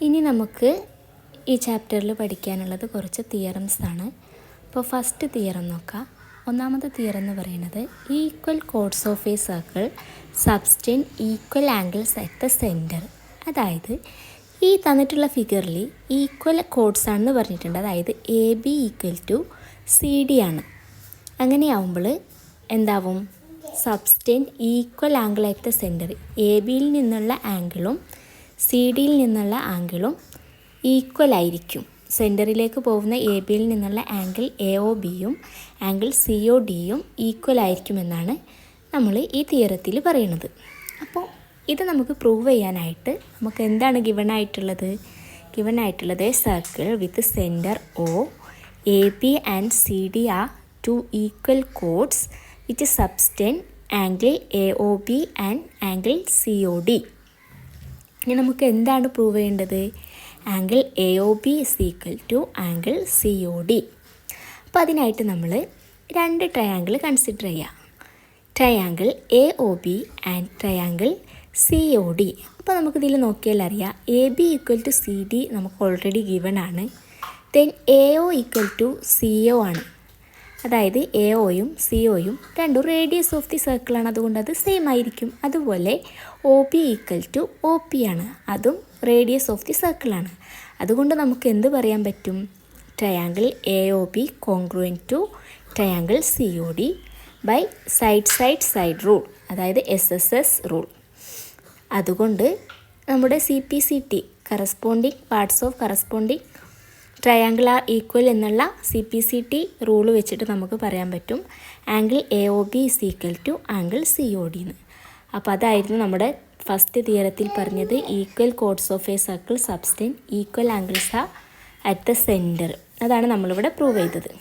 ഇനി നമുക്ക് ഈ ചാപ്റ്ററിൽ പഠിക്കാനുള്ളത് കുറച്ച് തിയറംസ് ആണ്. അപ്പോൾ ഫസ്റ്റ് തിയറം നോക്കാം. ഒന്നാമത്തെ തിയറം എന്ന് പറയുന്നത് equal chords of a circle subtend equal angles at the centre. അതായത് ഈ തന്നിട്ടുള്ള ഫിഗറിൽ ഈക്വൽ കോഡ്സ് ആണെന്ന് പറഞ്ഞിട്ടുണ്ട്. അതായത് A B equal to C D ആണ്. അങ്ങനെയാവുമ്പോൾ എന്താവും? Subtend equal angle at the centre. A ബിയിൽ നിന്നുള്ള ആംഗിളും സി ഡിയിൽ നിന്നുള്ള ആംഗിളും ഈക്വൽ ആയിരിക്കും. സെൻറ്ററിലേക്ക് പോകുന്ന എ ബിയിൽ നിന്നുള്ള ആംഗിൾ എ ഒ ബിയും ആംഗിൾ സി ഒ ഡിയും ഈക്വൽ ആയിരിക്കുമെന്നാണ് നമ്മൾ ഈ തിയറത്തിൽ പറയുന്നത്. അപ്പോൾ ഇത് നമുക്ക് പ്രൂവ് ചെയ്യാനായിട്ട് നമുക്ക് എന്താണ് ഗിവൺ ആയിട്ടുള്ളത്? Circle with centre O, A B and C D are two equal chords which subtend angle A O B and angle C O D. ഇനി നമുക്ക് എന്താണ് പ്രൂവ് ചെയ്യേണ്ടത്? Angle A O B is equal to angle C O D. അപ്പോൾ അതിനായിട്ട് നമ്മൾ രണ്ട് triangle consider ചെയ്യാം. Triangle A O B and triangle C O D. അപ്പോൾ നമുക്കിതിൽ നോക്കിയാൽ അറിയാം, A B equal to C D നമുക്ക് ഓൾറെഡി ഗിവൺ ആണ്. Then A O equal to C O ആണ്. അതായത് എ ഒയും സി ഒയും രണ്ടും റേഡിയസ് ഓഫ് ദി സർക്കിളാണ്, അതുകൊണ്ട് അത് സെയിം ആയിരിക്കും. അതുപോലെ O B equal to O P ആണ്, അതും റേഡിയസ് ഓഫ് ദി സർക്കിളാണ്. അതുകൊണ്ട് നമുക്ക് എന്ത് പറയാൻ പറ്റും? Triangle A O B congruent to triangle C O D by side rule, അതായത് SSS റൂൾ. അതുകൊണ്ട് നമ്മുടെ CPCT corresponding parts of corresponding triangle are equal എന്നുള്ള CPCT റൂൾ വെച്ചിട്ട് നമുക്ക് പറയാൻ പറ്റും angle A O B is equal to angle C O D എന്ന്. അപ്പോൾ അതായിരുന്നു നമ്മുടെ ഫസ്റ്റ് തിയറത്തിൽ പറഞ്ഞത്, equal chords of a circle subtend equal angles are at the centre. അതാണ് നമ്മളിവിടെ പ്രൂവ് ചെയ്തത്.